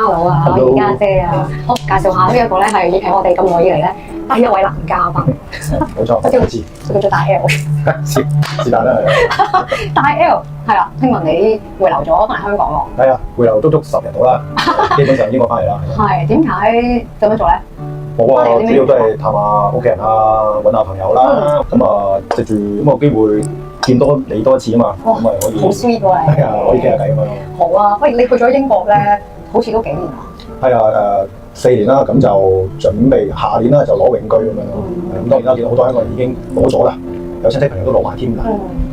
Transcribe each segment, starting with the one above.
Hello 啊，我而家姐啊，好介紹下呢一個咧係我哋咁耐以嚟咧第一位男嘉賓，冇錯，我知，佢叫做大 L， 是但啦，大 L 係啦，聽聞你回流咗翻嚟香港喎，係啊，回流足10日到啦，基本上英國翻嚟啦。係點解咁樣做咧？冇啊，主要都係探下屋企人啦，揾下朋友啦，咁啊藉住咁個機會見多你多一次啊嘛，咁咪可以好 sweet 喎你，係啊，可以傾下偈咁樣。好啊，喂，你去咗英國咧，好似都幾年啊？係啊，4年啦，咁就準備下年啦就攞永居咁樣咯。咁當然啦，見到好多香港人已經攞咗啦，有親戚朋友都攞埋添啦。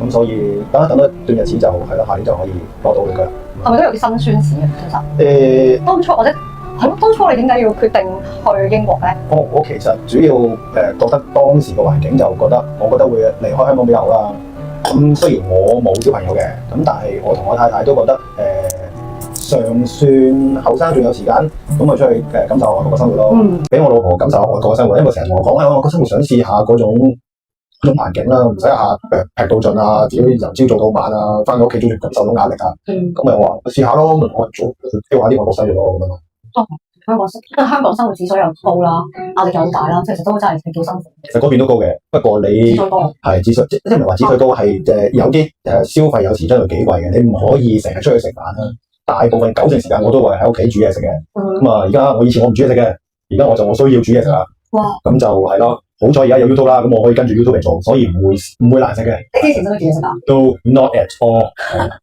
咁所以等一段日子就係啦，下年就可以攞到永居。係咪都有啲辛酸史啊？其實當初或者係咯，當初你點解要決定去英國咧？我其實主要覺得當時個環境就我覺得會離開香港比較好啦。咁雖然我冇小朋友嘅，咁但係我同我太太都覺得尚算後生，仲有時間，咁咪出去感受外國嘅生活咯。俾我老婆感受下外國嘅生活，因為成日同我講外國生活想試下嗰種環境啦，唔使下劈到盡啊，自己由朝做到晚啊，翻到屋企都要感受到壓力啊。咁咪我話試下咯，我做挑下啲外國生活咯咁樣。香港生活指數又高啦，壓力又好大啦，其實都真係幾辛苦。其實嗰邊都高嘅，不過你指數高係指數，即係唔係話指數高係有啲消費有時真係幾貴嘅，你唔可以成日出去食飯啦。大部分90%時間我都會喺屋企煮嘢食嘅。咁啊，而家以前我唔煮嘢食嘅，而家我需要煮嘢食啦。哇！咁就係咯，好彩而家有 YouTube 啦，咁我可以跟住 YouTube 嚟做，所以唔會難食嘅。你之前都煮嘢食㗎？都 not at all，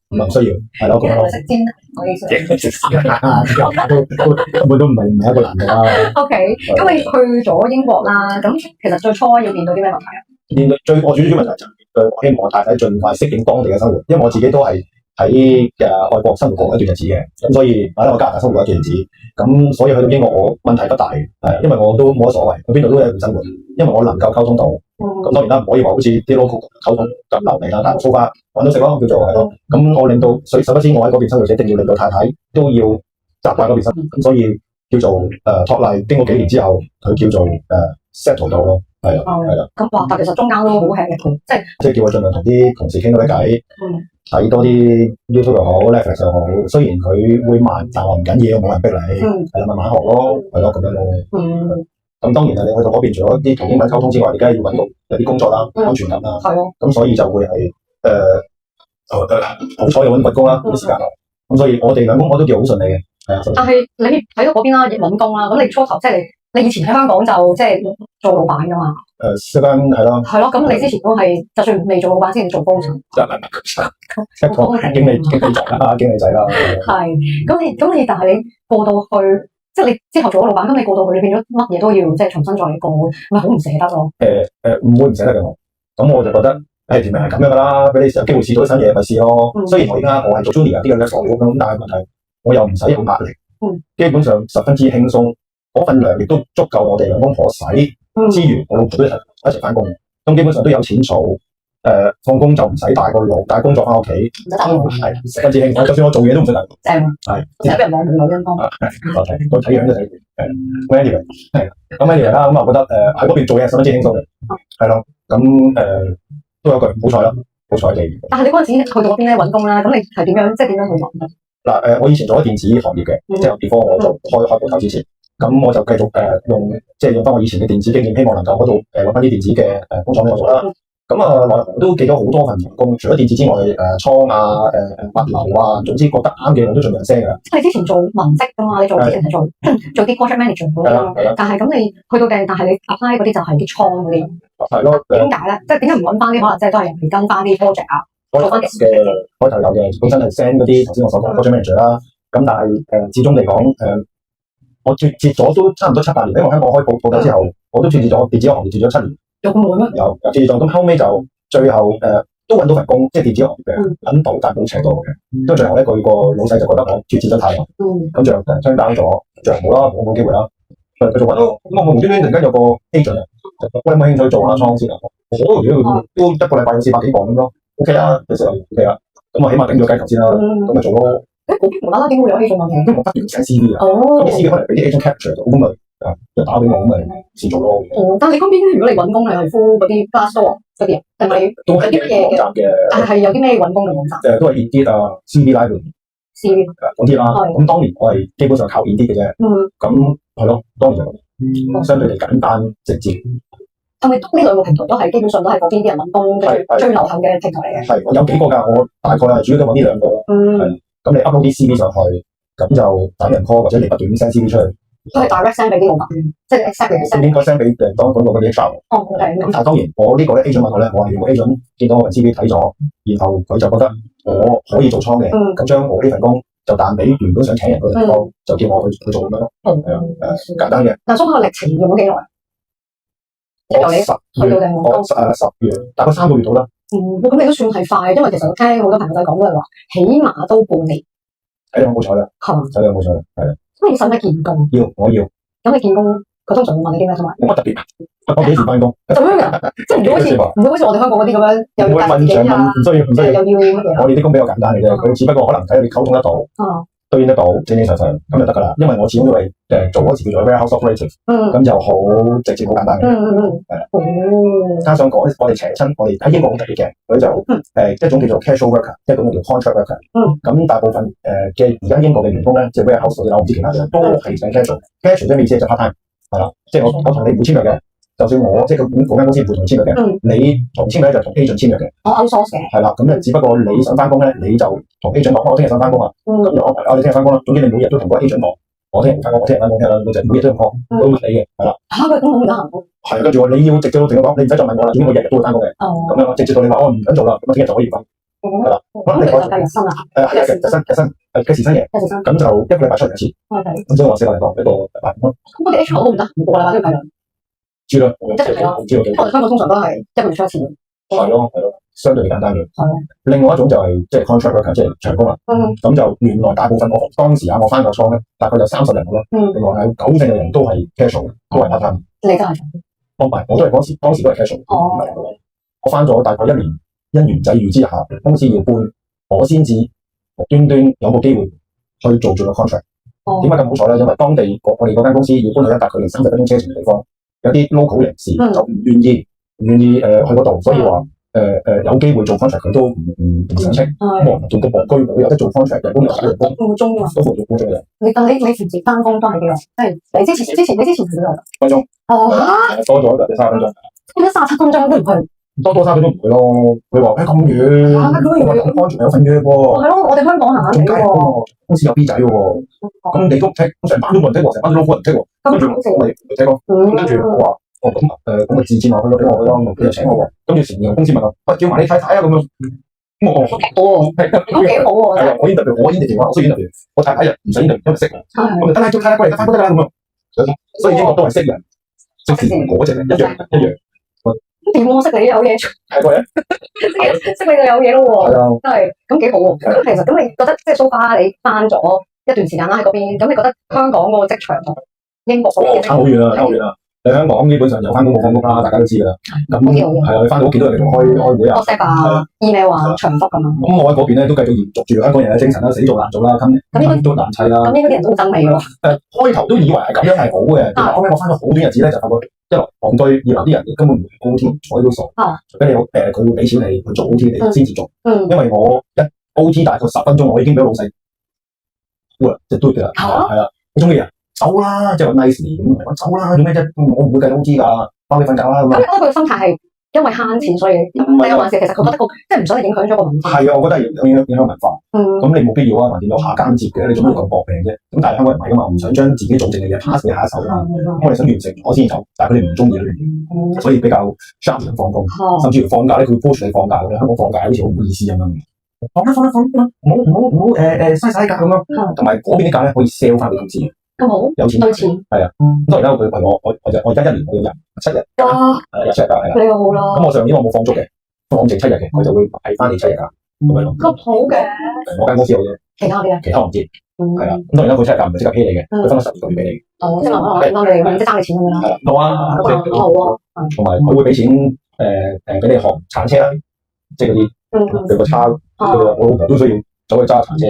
唔係唔需要，係咯咁樣咯。食煎，我意思。根本都唔係一個難度啦。OK，咁你去咗英國啦，咁其實最初要面對啲咩問題啊？面對我主要問題就係我希望我太太盡快適應當地嘅生活，因為我自己都係喺外國生活過一段日子嘅，咁所以喺我加拿大生活過一段日子，咁所以去到英國我問題不大，因為我都冇乜所謂，去邊度都有一段生活，因為我能夠溝通到，咁當然啦，唔可以話好似啲 local 溝通咁流利啦，但係蘇花揾到食咯，叫做係咯，咁我令到所以首先我喺嗰邊生活，一定要令到太太都要習慣嗰邊生活，咁所以叫做托賴經過幾年之後，佢叫做settle 到咯。係啦，咁哇！但其實中間都好吃力嘅，即係叫我盡量同啲同事傾多啲偈，睇多啲 YouTube 又好 ，Netflix 又好。雖然佢會慢，但係唔緊要，冇人逼你，係啦，慢慢學咯，係咯，咁樣咯。咁當然係你去到嗰邊，除咗啲同英文溝通之外，你梗係要揾到有啲工作啦，安全感啦。係咯。咁所以就會係好彩有揾份工啦，啲時間。咁所以我哋兩公婆都叫好順利嘅，係啊。但係你喺到嗰邊啦，揾工啦，咁你初頭即係你以前喺香港就即係做老闆噶嘛？係咯。係咯，咁你之前都係就算未做老闆先做高層。經理仔啦。係，咁你但係你過到去，即係你之後做咗老闆，咁你過到去，你變咗乜嘢都要即係重新再嚟過，咪好唔捨得咯？唔會唔捨得嘅我，咁我就覺得條命係咁樣噶啦，俾你有機會試到啲新嘢咪試咯。雖然我而家係做 junior 啲嘅 level 咁，但係問題我又唔使有壓力，基本上十分之輕鬆。嗰份糧亦都足夠我哋兩公婆使之餘，我老婆都一齊翻工，咁基本上都有錢儲。放工就唔使帶個腦，帶工作翻屋企，係十分之輕鬆。就算我做嘢都唔使帶。正係，成日俾人望住腦陰功。我睇樣就睇。咁 anyway 係，咁 anyway 啦，咁我覺得喺嗰邊做嘢十分之輕鬆嘅，係咯。咁都有句好彩啦，好彩地。但係你嗰陣時去到嗰邊咧揾工啦，咁你係點樣？即係點樣去揾咧？嗱我以前做咗電子行業嘅，即係 before 我做開鋪頭之前。咁我就繼續用翻我以前嘅電子經驗，希望能夠嗰度揾翻啲電子嘅工廠俾我做啦。咁內行都寄咗好多份工，除咗電子之外，倉啊、物流啊，總之覺得啱嘅我都盡量 send 㗎啦。你之前做文職㗎嘛？你做之前係做啲 project manager 嗰啲，但係咁你去到但係你 apply 嗰啲就係啲倉嗰啲。係咯。點解咧？即係點解唔揾翻啲可能即係都係人哋跟翻啲 project 啊？做翻嘅開頭有嘅，本身係 send 嗰啲頭先我所講 project manager 啦。咁但係始終嚟講我脫節咗都差唔多7-8年，因為香港開鋪頭之後，我都脫節咗電子行業，脫咗7年。有咁耐咩？有脫節咗，咁後尾就最後都揾到份工，即係電子行業嘅揾到，但係冇請到我嘅。咁最後咧，個老細就覺得我脫節得太耐，咁就相打咗，就冇啦，冇機會啦。繼續揾咯。咁我無端端突然間有個 agent 喂，有冇興趣做下倉先啊？如果都一個禮拜有400幾磅咁咯 ，OK 啦，其實 OK 啦。咁我起碼頂咗雞頭先啦，咁咪做咯。嗰邊無啦啦點會有 agent 問題？因為我不斷寫 CV 啊，咁啲 CV 可能俾啲 agent capture 到，咁咪就打俾我，咁咪試做咯。但係你嗰邊如果你揾工係敷嗰啲 Glassdoor嗰啲，定係都係啲乜嘢嘅？但係有啲咩揾工嘅網站？都係 Indeed 啊 ，CV Library。CV。嗰啲啦。咁當年我係基本上靠演啲嘅啫。咁係咯，當年就相對嚟簡單直接。係咪呢兩個平台都係基本上都係嗰邊啲人揾工嘅最流行嘅平台嚟嘅？係，我有幾個㗎，我大概係主要都揾呢兩個。咁你 upload 啲 CV 上去，咁就等人 call 或者你不斷 send CV 出去。都係 direct send 俾啲老闆，即係 exactly 應該 send 俾當嗰個嗰啲 HR。咁但係當然我呢個咧 agent 問我咧，我係個 agent 見到我份 CV 睇咗，然後佢就覺得我可以做倉嘅，咁將我呢份工就彈俾原本想請人嗰個地方，就叫我去做咁樣咯。係啊，簡單嘅。但係中間嘅歷程用咗幾耐？由你去到定我10月，大概3個月到啦。咁你都算係快，因為其實我聽好多朋友仔講都係話，起碼都半年。睇你有冇彩啦？睇你有冇彩啦？係啊。咁你使唔使見工？我要。咁你見工，佢通常會問你啲咩同埋？冇乜特別，我幾時翻工？咁樣㗎，即係唔會好似我哋香港嗰啲咁樣，又要介紹自己啊，唔需要，又要乜嘢？我哋啲工比較簡單嘅啫，佢只不過可能睇你溝通得到，對應得到，正正常常咁就得㗎啦。因為我始終都係做嗰時叫做 warehouse operative，咁就好直接好簡單嘅，係啦。加上我哋請親，我哋喺英國好特別嘅，佢就一種叫做 casual worker，一種叫 contract worker。咁大部分嘅而家英國嘅員工咧，即係 warehouse 嗰啲啦，我唔知其他嘅都係想 casual，casual 即係咩意思？就 part time，係啦，即係我同你唔會簽約嘅。就算我即係嗰間公司唔會同你簽約嘅，你同簽約就同 agent 簽約嘅。outsource 嘅。係啦，咁咧只不過你想翻工咧，你就同 agent 講，我聽日想翻工啊。咁就我哋聽日翻工啦。總之你每日都同個 agent 講，我聽日翻工，我聽日翻工，聽日就每日都咁講，都會理嘅，係啦。佢咁好唔得閒喎。係，跟住你要直接同佢講，你唔使再問我啦，總之我日日都會翻工嘅。咁樣直接到你話我唔想做啦，咁聽日就可以翻。係啦。咁你就計日薪啦。係日薪，計時薪嘅。咁就一個禮拜出一次。咁所以我4個禮拜一個禮拜。咁嗰啲 HR 都唔得，個禮拜都要計兩。知啦，我哋香港通常都係一個月出一次。係咯，相對簡單嘅。另外一種就係即係 contract worker，即係長工啦。咁就原來大部分我當時我翻個倉咧，大概有30人咯。另外有90%嘅人都係 casual，都係 part time。你都係？唔係，我都係當時都係 casual。我翻咗大概1年，因緣際遇之下，公司要搬，我先至無端端有個機會去做住個 contract。點解咁好彩咧？因為當地我哋嗰間公司要搬去一笪距離30分鐘車程嘅地方。有啲 local 人士就唔願意去嗰度，所以話有機會做 contract 佢都唔想清。咁我做個戇居佬有得做 contract 嘅，咁又打人工，半個鐘啊，都做半個鐘嘅。你平時翻工都係幾耐？即係你之前係幾耐？1分鐘。多咗就3分鐘。點解37分鐘都唔去？多3分鐘唔去咯。佢話咁遠，我話咁安全有份約喎。係咯，我哋香港行下嚟喎。公司有 B 仔喎。咁你都剔，成班都冇人剔喎，成班都冇人剔喎。跟住我哋剔咯，跟住我話咁自薦落去咯，俾我去咯，佢就請我喎。跟住前面公司問我，喂，叫埋你太太啊咁樣。咁我話咁幾好喎。係啊，我 interview 我需要 interview，我太太又唔使 interview，因為識我。咁得啦，叫太太過嚟翻工得啦咁樣。所以英國都係識人，即是嗰隻一樣。點我識你有嘢？係個人，識你就有嘢咯喎。係啊，真係咁幾好喎。咁其實咁你覺得即係 so far 你翻咗一段時間啦喺嗰邊，咁你覺得香港嗰個職場同英國嗰邊差好遠啦，差好遠啦。你香港基本上有翻工冇放工啦，大家都知㗎啦。咁係啊，你翻到屋企都係開會啊 ，WhatsApp 啊 ，email 啊，長幅咁啊。咁我喺嗰邊咧都繼續延續住香港人嘅精神啦，死做難做啦，咁都難砌啦。咁應該啲人都好憎你喎。開頭都以為係咁樣係好嘅，但係後尾我翻咗好短日子咧，就發覺一來戇居，二來啲人根本唔係 OT，坐喺度傻。除非你佢會俾錢你去做 OT，你先至做。因為我一 OT 大概10分鐘，我已經俾老細即係嘟㗎啦。係啊，你中意啊？走啦，即係話 nice 咁，走啦，做咩啫？我唔會計 OT 㗎，翻屋企瞓覺啦咁。咁你覺得佢嘅心態係因為慳錢，所以唔係還是其實佢覺得即係唔想你影響咗個文化？係啊，我覺得係影響文化。咁你冇必要啊，橫掂有下間接嘅，你做咩咁搏命啫？咁但係香港人唔係㗎嘛，唔想將自己做正嘅嘢 pass 俾下一手啊。我哋想完成我先走，但係佢哋唔中意呢樣嘢，所以比較 sharp 人放工，甚至乎放假咧，佢 push 你放假嘅。香港放假好似好唔好意思咁樣。放啦，唔好嘥晒假咁樣。同埋嗰邊啲假咧可以 sell 翻俾公司。咁好，有錢，係啊。咁當然啦，佢問我而家1年我要7日，哇，7日假係啦。你個好啦。咁我上年我冇放足嘅，放剩7日嘅，佢就會買翻你7日假咁樣咯。咁好嘅。我間公司有嘅，其他啲啊？其他我唔知，係啦。咁當然啦，佢7日假唔係即刻 pay 你嘅，佢分咗12個月俾你。即係話我幫你即係爭你錢咁樣啦。係啦，好啊，好啊。同埋佢會俾錢俾你學鏟車啦，即係嗰啲佢個叉，我老婆都需要。走去揸鏟車，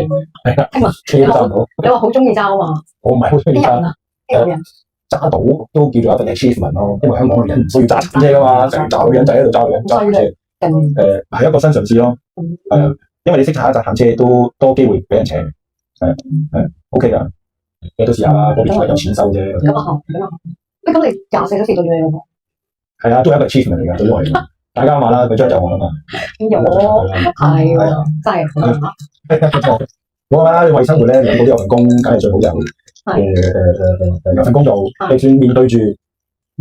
係啦，車都揸唔到。你話好中意揸啊嘛？我唔係好中意揸，揸到都叫做一份 achievement 咯。因為香港女人唔需要揸鏟車噶嘛，成日揸女人仔喺度揸車，係一個新嘗試咯。係啊，因為你識踩一揸鏟車都多機會俾人請。OK 㗎，你都試下啦，嗰邊有錢收啫。咁你24小時對住你老婆？係啊，都係一個 achievement 嚟㗎，對於我嚟講。大家話啦，佢將就我啊嘛。係喎，真係好。冇啦，你為生活咧，兩個都有份工，梗係最好有有份工做，就算面對住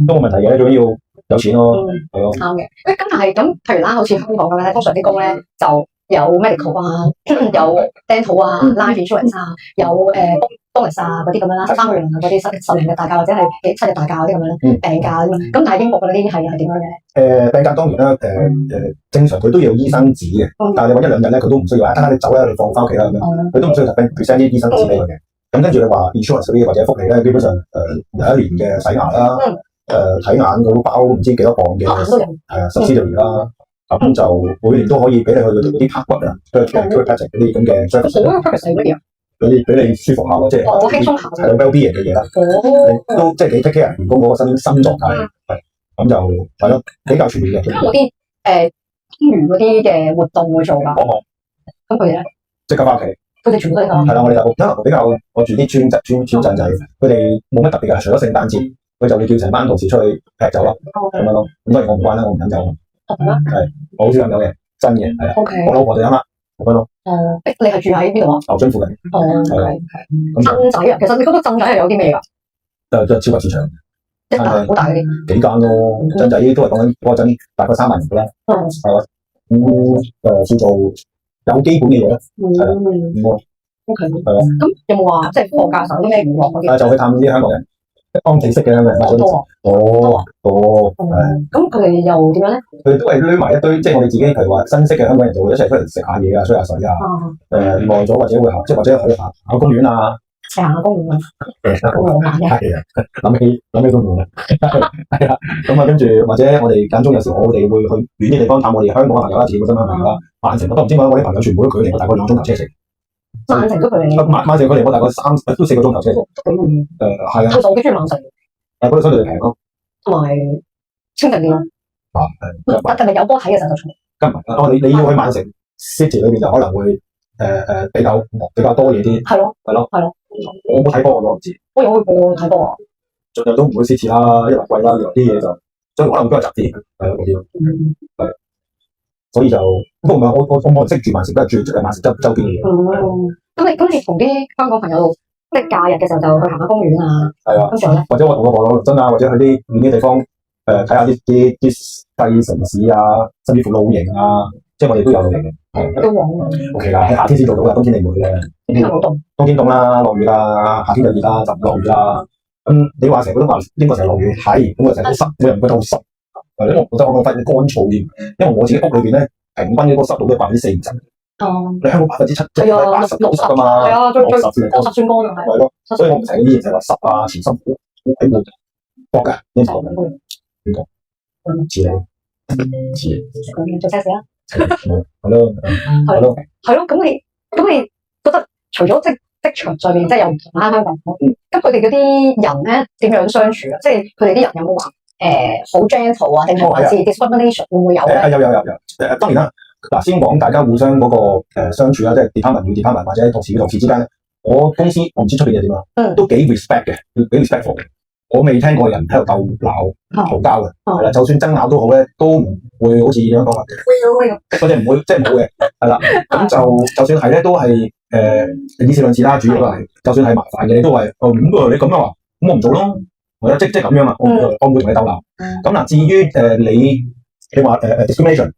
都冇問題嘅，最緊要有錢咯，係咯。啱嘅。咁但係咁，譬如啦，好似香港咁樣咧，通常啲工咧就有 medical 啊，有 dental 啊，life insurance 啊，有bonus 啊嗰啲咁樣啦，13個月啊嗰啲10年嘅大假或者係7日大假嗰啲咁樣咧，病假咁樣。咁但係英國嗰啲係點樣嘅？病假當然啦，正常佢都要醫生紙嘅，但係你話1-2日咧，佢都唔需要話，你走啦，你放翻屋企啦咁樣，佢都唔需要特登 present 啲醫生紙俾佢嘅。咁跟住你話 insurance 嗰啲或者福利咧，基本上有1年嘅洗牙啦，睇眼嗰包唔知幾多磅嘅subsidy 啦，咁就每年都可以俾你去嗰啲拍骨啊，嗰啲咁嘅 service。好 purpose 係乜嘢？俾你舒服下咯，即係輕鬆下，係 well-being 嘅嘢啦。你都即係幾 take care 員工嗰個新狀態，係咁就係咯，比較全面嘅。有冇啲公餘嗰啲嘅活動會做㗎？咁佢哋咧即刻翻屋企。佢哋全部都係咁。係啦，我哋就比較我住啲村鎮仔，佢哋冇乜特別嘅，除咗聖誕節，佢就會叫成班同事出去劈酒咯，咁樣咯。咁當然我唔關啦，我唔飲酒。係，我好少飲酒嘅，真嘅係啊。我老婆就飲啦。咁樣咯。你係住喺邊度啊？牛津附近。係。鎮仔啊，其實你嗰個鎮仔係有啲咩㗎？即係超級市場。一大好大嗰啲。幾間咯，鎮仔都係講緊嗰陣大概3萬人嘅啦。係啊。叫做有基本嘅嘢啦。係啦。OK。係啊。咁有冇話即係放假時候啲咩娛樂嗰啲？就去探啲香港人。當地識嘅香港人。咁佢哋又點樣咧？佢哋都係攣埋一堆，即係我哋自己，譬如話新識嘅香港人就會一齊出嚟食下嘢啊，吹下水啊。耐咗或者會行，即係或者去行公園啊。行下公園啊。好浪漫嘅。係啊，諗起都悶啊。係啦，咁啊跟住或者我哋間中有時我哋會去遠啲地方探我哋香港嘅朋友啦，自己本身嘅朋友啦。曼城我都唔知點解我啲朋友全部都距離我大概2個鐘頭車程。曼城都距離。曼城距離我大概4個鐘頭車程。係啊。其實我幾中意曼城。嗰度相對平咯。同埋清靜啲咯。特別有波睇嘅時候就重。跟唔係你要去曼城 City 裏邊就可能會比較多嘢啲。係咯。我冇睇波我唔知。我有去過睇波啊。盡量都唔會 City 啦，一來貴啦，二來啲嘢就所以可能比較雜啲，係咯嗰啲咯。係。所以就不過唔係我冇識住曼城，都係住曼城周邊嘅嘢。咁你同啲香港朋友即係假日嘅時候就去行下公園啊。係啊。跟住咧。或者我同我朋友真啊，或者去啲遠啲地方睇下啲細城市啊，甚至乎露營啊，即係我哋都有露營嘅。都往喎。OK 啦，喺夏天先做到嘅，冬天你唔會嘅。冬天好凍。冬天凍啦，落雨啦，夏天就熱啦，就唔落雨啦。你話成日都話英國成日落雨，係咁啊，成日都濕，我又唔覺得好濕。因為我覺得我發現乾燥啲，因為我自己屋裏邊咧平均嗰個濕度都係40%。你香港7%，即係80%都濕㗎嘛。係啊，最濕算乾啊，係咯。所以我唔成日啲嘢就係話濕啊，潮濕好鬼悶，搏㗎，呢頭呢個似你做 test 啦。係咯。咁你覺得除咗即係職場上面即係又唔同啦香港，咁佢哋嗰啲人咧點樣相處啊？即係佢哋啲人有冇話好 gentle 啊，定係還是 discrimination 會唔會有咧？有。當然啦，嗱先講大家互相嗰個相處啦，即係 department 與 department 或者同事與同事之間咧，我公司我唔知出邊係點啊，都幾 respect 嘅，幾 respectful 嘅。我未聽過人喺度鬥鬧嘈交嘅，係啦，就算爭拗都好咧，都唔會好似咁樣講話，嗰隻唔會，即係冇嘅，係啦。咁就算係咧，都係以事論事啦，主要都係，就算係麻煩嘅，你都係，你咁樣話，咁我唔做咯，係啦，即係咁樣啊，我唔會同你鬥鬧。咁嗱，至於你話discrimination，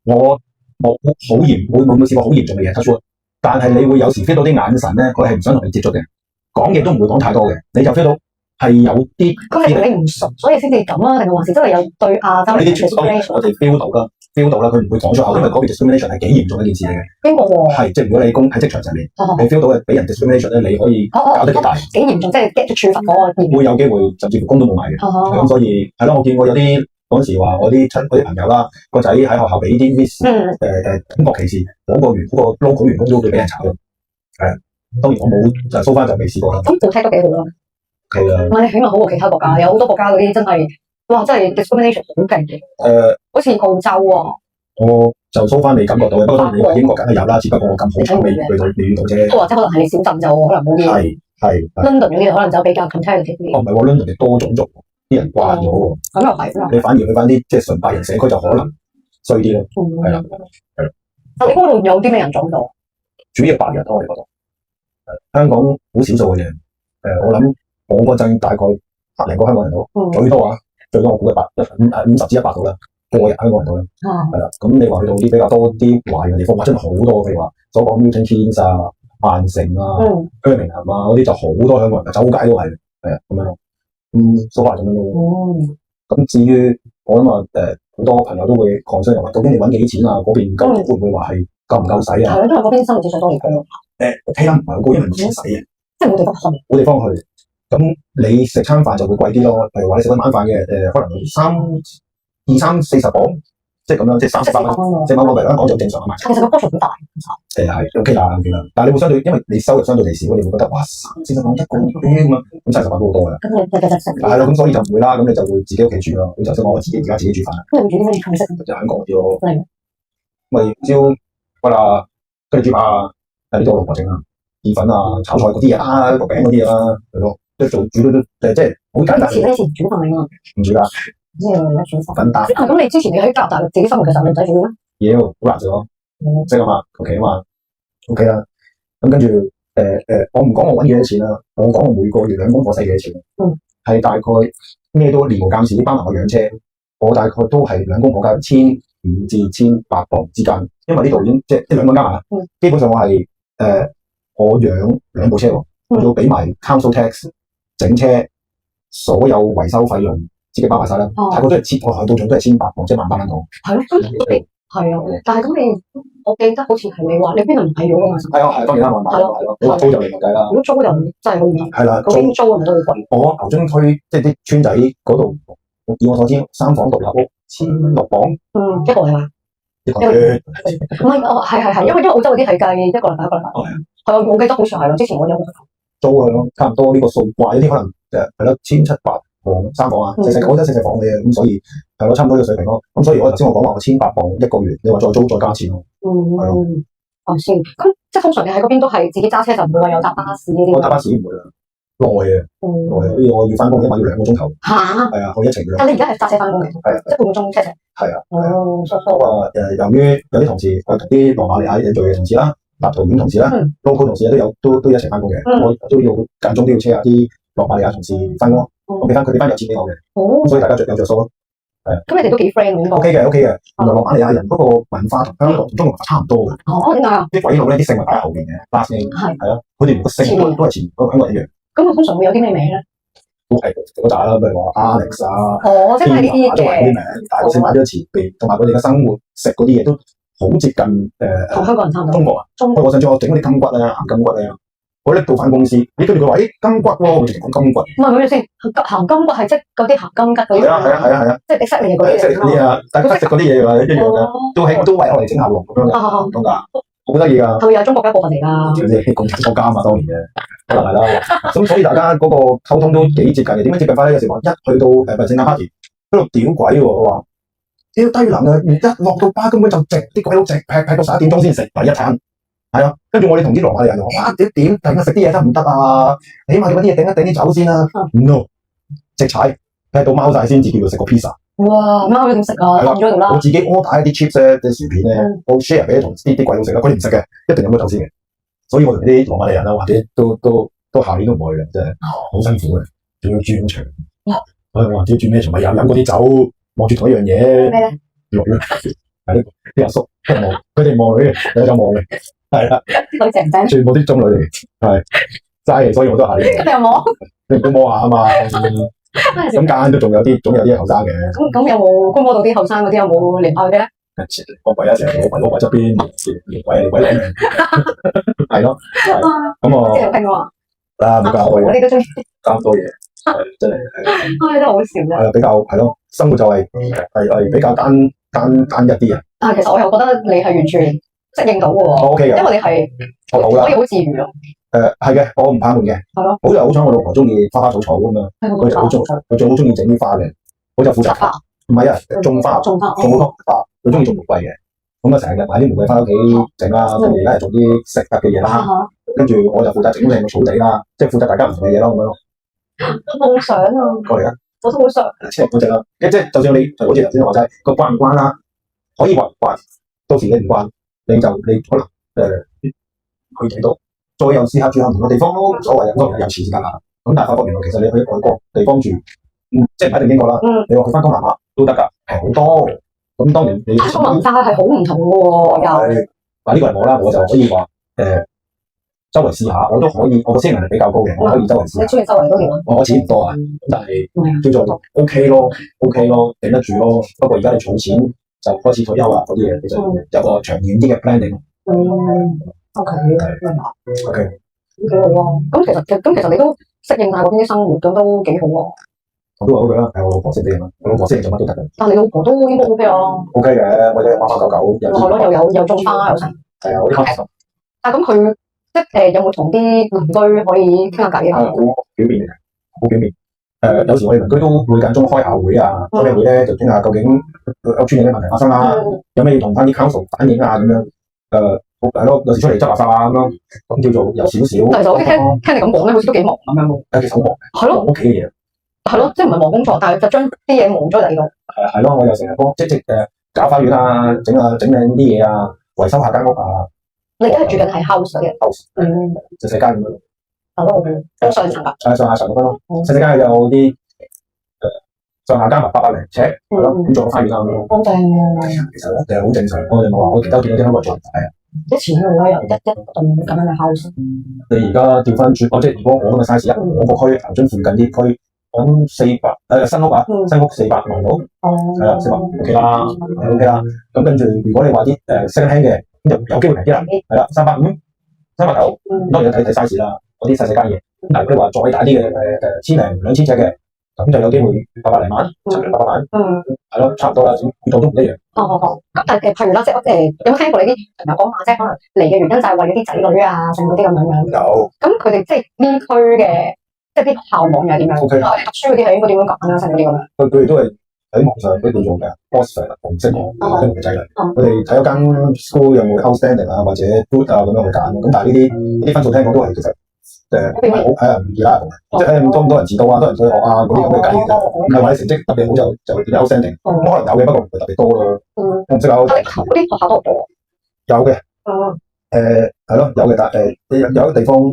我冇好嚴，冇試過好嚴重嘅嘢 touch wood，但係你會有時 feel 到啲眼神咧，佢係唔想同你接觸嘅，講嘢都唔會講太多嘅，你就 feel 到。係有啲，佢係同你唔熟，所以先至咁啊？定係還是真係有對亞洲人嘅 discrimination？我哋 feel 到啦，佢唔會講出口，因為嗰邊 discrimination 係幾嚴重嘅一件事嚟嘅。邊個喎？係即係如果你喺職場上面，你 feel 到嘅俾人 discrimination 咧，你可以搞得幾大？幾嚴重，即係 get 咗處罰嗰個。會有機會甚至乎工都冇埋嘅。咁所以係咯，我見過有啲嗰陣時話我啲朋友啦，個仔喺學校俾啲 miss 中國歧視，嗰個 local 員工都會俾人炒咯。係啊，當然我冇就 so far 就未試過啦。咁報聽都幾好啦。係啊，你起碼好過其他國家，有好多國家嗰啲真係，哇，真係 discrimination 好勁嘅。好似澳洲啊。就蘇翻未感覺到嘅。不過當然你話英國梗係有啦，只不過我咁好彩未遇到啫。或者可能係你小鎮就可能冇啲。係。London 嗰啲可能就比較 competitive 啲。唔係喎，London 多種族，啲人慣咗喎。咁又係。你反而去翻啲即係純白人社區就可能衰啲咯。係啦。你嗰度有啲咩人種到？主要白人多，我哋覺得。香港好少數嘅啫。我諗我嗰陣大概100零個香港人到，最多啊，最多我估50至100度啦，個日香港人到啦。係啦，咁你話去到啲比較多啲華人嘅地方，哇真係好多，譬如話所講 Milton Keynes 啊、曼城啊、Birmingham 啊嗰啲就好多香港人，周街都係，係啊咁樣咯。so far 咁樣咯。咁至於我諗好多朋友都會講出嚟話，究竟你揾幾錢啊？嗰邊究竟會唔會話係夠唔夠使啊？係，因為嗰邊生活指數都好高。睇得唔係好高，因為冇錢使嘅，即係冇地方去。冇地方去。咁你食餐飯就會貴啲咯。譬如話你食緊晚飯嘅，可能20、30、40磅，即係咁樣，即係30蚊，4蚊嚟啦，講就正常啊嘛。其實個 portion 好大，係 OK 啦，OK 啦。但係你會相對，因為你收入相對地少，你會覺得哇，40蚊一個咁樣，咁70蚊都好多㗎。咁你繼續食。係咯，咁所以就唔會啦。咁你就會自己屋企煮咯。咁就即係我自己而家自己煮飯。咁你會煮啲咩菜式？就香港啲咯。咪燒骨啊，跟住豬扒啊，呢度老婆整啊。意粉啊、炒菜嗰啲嘢啊、個餅嗰啲嘢啦，係咯，即係煮都即係好簡單。以前煮飯㗎嘛？唔煮㗎。咩而家煮飯？簡單。咁你之前你喺加拿大自己生活嘅時候，你唔使煮嘅咩？妖，好難做咯。即係嘛 ，OK 啊嘛 ，OK 啦。咁跟住我唔講我揾幾多錢啦，我講我每個月兩公婆使幾多錢。係大概咩都年無鑑時，包埋我養車，我大概都係兩公婆加1500至1800磅之間。因為呢度已經即係兩個加埋，基本上我係我養2部車喎，我要俾埋 council tax、整車所有維修費用，自己包埋晒啦。大概都係切落去到盡都係1800磅，即係18000蚊度。係咯，係啊。但係咁我記得好似係你話你邊度買咗㗎嘛？係當然啦，我買咯。你話租就另計啦。如果租就真係好貴。係啦，嗰邊租係咪都好貴？我牛津區即係啲村仔嗰度，以我所知3房獨立屋16磅。一個係嘛？一個月唔係係，因為澳洲嗰啲係計一個禮拜。係啊，我記得好似係咯，之前我有租係咯，差唔多呢個數貴啲，可能係咯1700磅3房啊，細好多細房嘅，咁所以係咯，差唔多呢個水平咯。咁所以我頭先我講話我1800磅一個月，你話再租再加錢咯。係咯。先咁即係通常你喺嗰邊都係自己揸車，就唔會話有搭巴士呢啲。我搭巴士唔會啦，耐嘅，好似我要翻工起碼要2個鐘頭。嚇！係啊，我一程。但你而家係揸車翻工嘅？係啊，即係半個鐘車程。係啊。由於有啲同事，我同啲羅馬尼亞人做嘅同事啦。立陶宛同事啦 ，local 同事都一齊翻工嘅，我都要間中都要車下啲羅馬尼亞同事翻工，我俾翻佢哋翻有錢俾我嘅，所以大家有着數咯，係啊。咁你哋都幾 friend 嘅？OK 嘅。原來羅馬尼亞人嗰個文化同香港同中國差唔多嘅。點解啊？啲鬼佬咧啲姓咪擺喺後邊嘅，last name 係啊，佢哋連個姓都係前嗰個香港人一樣。咁佢通常會有啲咩名咧？都係嗰扎啦，譬如話 Alex 啊，即係呢啲嘅啲名，但係個姓擺咗前邊，同埋佢哋嘅生活食嗰啲嘢都好接近同香港人差唔多。中國啊，我上次我整嗰啲金骨咧，鹹金骨咧，我拎到翻公司，跟住佢話：金骨喎，我直情講金骨。唔係咪先？鹹金骨係即係嗰啲鹹金桔嗰啲。係啊，即係你識你嗰啲。識嗰啲啊，大家食嗰啲嘢㗎，一樣嘅，都為我哋整下喎，咁樣嘅，咁㗎，好得意㗎。係咪有中國嘅一部分嚟㗎？你共產國家嘛，當然嘅，可能係啦。咁所以大家嗰個溝通都幾接近嘅。點樣接近法咧？有時話一去到聖誕 party 喺度屌鬼喎，我話。屌低能啊！一落到巴根本就直啲鬼佬直劈到11點鐘先食第一餐，係啊。跟住我哋同啲羅馬尼亞人話：哇！點突然間食啲嘢得唔得啊？起碼你嗰啲嘢頂一頂啲酒先啦。No， 直踩劈到貓晒先至叫佢食個 pizza。哇！貓佢點食啊？放咗度啦。我自己 order 一啲 chips 咧，啲薯片咧，我 share 俾同啲鬼佬食啦。佢哋唔食嘅，一定飲咗酒先嘅。所以我同啲羅馬尼亞人啦，或者都下年都唔會嘅，真係好辛苦嘅，仲要轉場。我話知轉咩場咪飲嗰啲酒。望住同一樣嘢，咩咧？落啦，係呢啲阿叔望，佢哋望女嘅，我就望嘅，係啦。啲女正唔正？全部啲中女嚟嘅，係齋嘅，所以我都係。咁你有冇？你估摸下啊嘛，咁間都總有啲後生嘅。咁有冇估摸到啲後生嗰啲有冇連開嘅咧？我唯一成日攞埋側邊，連鬼嚟，係咯。咁我即係拼喎。啊，唔教我哋都中意咁多嘢。真係係，真係好笑啫。比較係咯，生活就係比較單一啲啊。但係其實我又覺得你係完全適應到嘅喎。O K 嘅，因為你係可以好自如咯。係嘅，我唔怕悶嘅。係咯。好彩我老婆中意花花草草咁樣，佢就好中意整啲花嘅，我就負責花。唔係啊，種花，種好多花，佢中意種玫瑰嘅。咁啊成日買啲玫瑰翻屋企整啦，跟住而家係做啲食得嘅嘢啦，跟住我就負責整靚個草地啦，即係負責大家唔同嘅嘢咯咁樣咯。夢想啊！過嚟啊！我都好想。即係嗰隻啦，即係就算你好似頭先話齋個關唔關啦，可以話唔關，到時你唔慣，你可能去幾多，再又試下住下唔同嘅地方咯，冇所謂嘅，當然有錢先得啦。咁但係發覺原來其實你去外國地方住，即係唔一定英國啦，你話去翻東南亞都得㗎，平好多。咁當然你個文化係好唔同嘅喎，又。嗱呢個係我啦，我就可以話周圍試下，我都可以，我個適應能力比較高嘅，我可以周圍試下。你中意周圍都掂？我錢唔多啊，但係叫做 OK 咯，頂得住咯。不過而家你儲錢就開始退休啦，嗰啲嘢其實有個長遠啲嘅 planning。OK，明白。 OK，咁幾好喎。咁其實你都適應晒嗰邊啲生活，咁都幾好喎。我都話 OK 啦，係我老婆識啲啊嘛，我老婆識做乜都得嘅。但係你老婆都應該 OK 啊。OK 嘅，我哋馬馬狗狗。係咯，又種花又成。係啊，我啲開心。但係咁佢即係有冇同啲鄰居可以傾下偈啊？好表面嘅，好表面。有時我哋鄰居都會間中開下會啊，開咩會咧就傾下究竟有村有咩問題發生啦，有咩要同翻啲 council 反映啊咁樣。係咯，有時出嚟執垃圾啊咁樣，咁叫做有少少。但係其實我聽你咁講咧，好似都幾忙咁樣喎。其實好忙。係咯，屋企嘅嘢。係咯，即係唔係忙工作，但係就將啲嘢忙咗第二度。係咯，我又成日幫即搞花園啊，整靚啲嘢啊，維修下間屋啊。你而家係住緊係 house 嘅 house，細細間咁樣。係咯，都上層㗎。上下層咁樣咯，細細間有啲上下加埋800零尺，係咯，咁做個花園啊咁樣。好正喎！其實好正常，我哋冇話我其他見到啲香港做唔大啊。啲錢用啦，又一棟咁樣嘅 house。你而家調翻轉，即係如果我咁嘅 size，我個區牛津附近啲區，我諗400新屋啊，新屋400萬到，係啦，400 OK 啦，OK 啦。咁跟住如果你話啲second hand嘅，咁就有機會平啲啦，係啦，350、390，當然睇 size 啦，嗰啲細細間嘢。但係如果你話再大啲嘅1000零2000尺嘅，咁就有機會800零萬、700、800萬，係咯，差唔多啦，每度都唔一樣。咁但係譬如啦，即係有冇聽過你啲朋友講話，即係可能嚟嘅原因就係為咗啲仔女啊，剩嗰啲咁樣。有。咁佢哋即係呢區嘅，即係啲校網又點樣？ OK 啦。讀書嗰啲係應該點樣揀啊？剩嗰啲咁樣。佢哋都係喺網上嗰度做嘅 Oxford 紅色網啲唔仔女。佢哋睇嗰間 school 有冇 outstanding 啊，或者 good 啊咁樣去揀。咁但係呢啲分數聽講都係其實好唔易啦，即係多唔多人遲到啊，多人退學啊嗰啲咁嘅計嘅，唔係話你成績特別好就變 outstanding，咁可能有嘅，不過唔會特別多咯。我唔識啊。嗰啲學校都多。有嘅。係咯，有嘅，但有啲地方會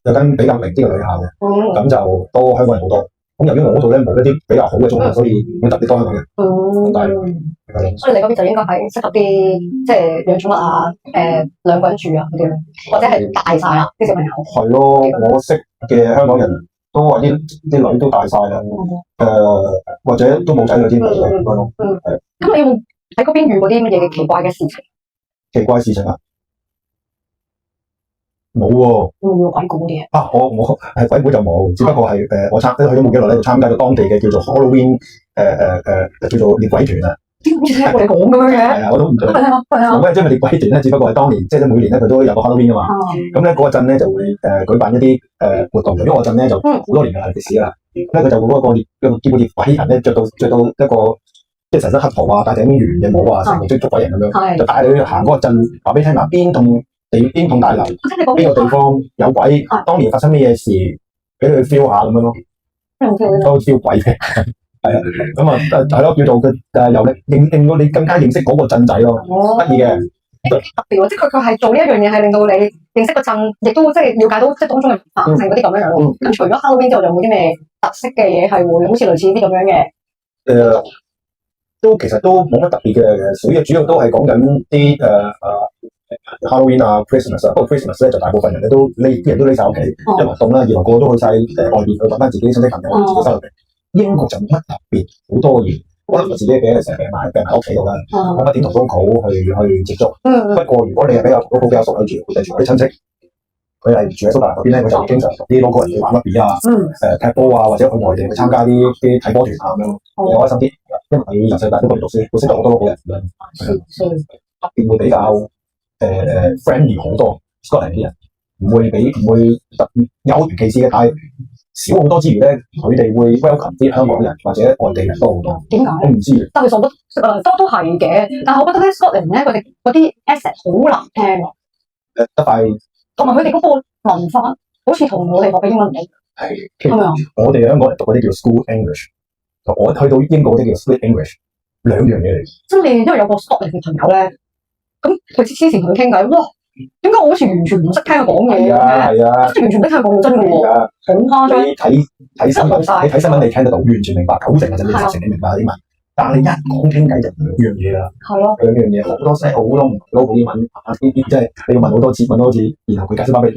有間比較名啲嘅女校嘅，咁就多香港人好多。咁由於我嗰度咧冇一啲比較好嘅中學，所以會特別多香港人。所以你嗰邊就應該係適合啲即係養寵物啊，兩個人住啊嗰啲，或者係大晒啦啲小朋友。係咯，我識嘅香港人都話啲女都大晒啦，或者都冇仔女添咁樣咯。咁你有冇喺嗰邊遇過啲乜嘢嘅奇怪嘅事情？奇怪事情啊？冇喎。會唔會鬼故啲嘢？我係鬼故就冇，只不過係我去咗冇幾耐咧，就參加咗當地嘅叫做 Halloween 叫做獵鬼團啊。好似聽過你講咁樣嘅。係啊，我都唔知。係啊。咁即係獵鬼團咧，只不過係當年即係每年咧佢都有個 Halloween 噶嘛。咁咧嗰陣咧就會舉辦一啲活動，因為我陣咧就好多年嘅歷史啦。咧佢就會嗰個叫獵鬼人咧，着到一個即係成身黑袍啊，戴頂圓嘅帽啊，成個捉鬼人咁樣，就帶你去行嗰個鎮，話俾你聽嗱邊棟大樓，邊個地方有鬼，當年發生咩嘢事，俾你去 feel 下咁樣咯。都 feel 鬼嘅，係啊，咁啊係咯，叫做佢由令到你更加認識嗰個鎮仔咯，得意嘅。特別喎，即係佢係做呢一樣嘢，係令到你認識個鎮，亦都即係了解到即係當中嘅文化性嗰啲咁樣樣。咁除咗 Halloween 之後，有冇啲咩特色嘅嘢係會好似類似啲咁樣嘅？其實都冇乜特別嘅，主要都係講緊啲Halloween 啊 Christmas 啊，不過 Christmas 咧就大部分人咧啲人都匿晒屋企，一來凍啦，二來個個都去晒外邊去揾翻自己親戚朋友，自己收入嘅。英國就冇乜特別，好多嘢，可能我自己嘅成日病埋屋企度啦，冇乜點同 local 去接觸。不過如果你係比較同 local 比較熟，住我啲親戚，佢係住喺蘇格蘭嗰邊咧，佢就經常同啲 local 人去玩乜嘢啊，踢波啊，或者去外地去參加啲睇波團啊咁樣，開心啲。因為佢由細到大都喺度讀書，會識到好多 local 人咁樣，特別會比較friendly 好多 Scotland 啲人，唔會特別有權歧視嘅，但係少好多之餘咧，佢哋會 welcome 啲香港人或者外地人多好多。點解？我唔知，但其實我覺得都係嘅，但係我覺得咧 Scotland 咧佢哋嗰啲 accent 好難聽啊，得塊同埋佢哋嗰個文法好似同我哋學嘅英文唔同，係咪啊？我哋香港人讀嗰啲叫 school English，我去到英國嗰啲叫 split English，兩樣嘢嚟。真係因為有個 Scotland 嘅朋友咧，咁佢之前同佢傾偈，哇！點解我好似完全唔識聽佢講嘢嘅？係啊，即係完全唔識聽佢講嘢真嘅喎，好誇張。你睇新聞，你睇新聞你聽得到，完全明白90%或者80%你明白啲文，但係你一講傾偈就兩樣嘢啦。係咯，兩樣嘢好多聲好多唔同嘅英文啊！呢啲即係你要問好多次，然後佢解釋翻俾你。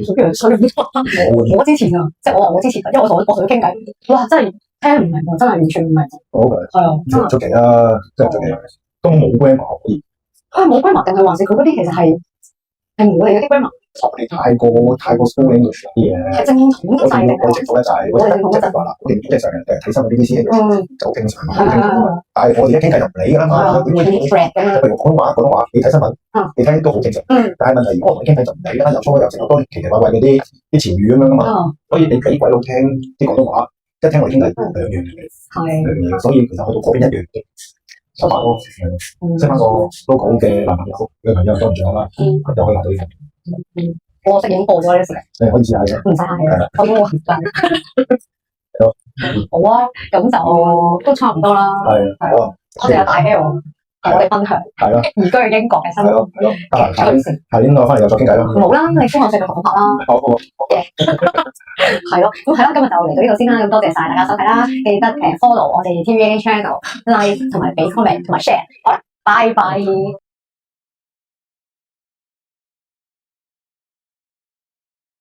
我之前啊，即係我話我之前，因為我同佢傾偈，哇！真係聽唔明喎，真係完全唔明。好嘅，係啊，真係出奇啦，真係出奇，根本冇 grammar 可以。佢係冇 grammar 定係還是佢嗰啲其實係我哋嗰啲 grammar？太過 school English 啲嘢，係正統制定我直覺咧就係我即係話啦，我哋即係成日睇新聞 BBC 就好正常，但係我哋一傾偈就唔理㗎啦嘛。點會譬如廣東話，你睇新聞，你聽都好正常。但係問題如果我同你傾偈就唔理啦，又粗又成好多奇奇怪怪嗰啲詞語咁樣㗎嘛。所以你俾鬼佬聽啲廣東話，一聽我哋傾偈兩樣嘢，所以其實去到嗰邊一樣嘅。識翻個 local 嘅男朋友多唔少啦，又可以學到啲嘢。我識影報嗰啲事，你可以試下嘅，唔使係，我都好好啊，咁就都差唔多啦。係好啊，多謝阿大 L 同我哋分享，係咯，移居去英國嘅生活，下年我翻嚟又再傾偈啦。冇啦，你歡學社嘅講法啦。好，係咯，咁係啦，今日就嚟到呢度先啦。咁多謝晒大家收睇啦，記得follow 我哋 TVA channel、like 同埋俾 comment 同埋 share。好啦，拜拜。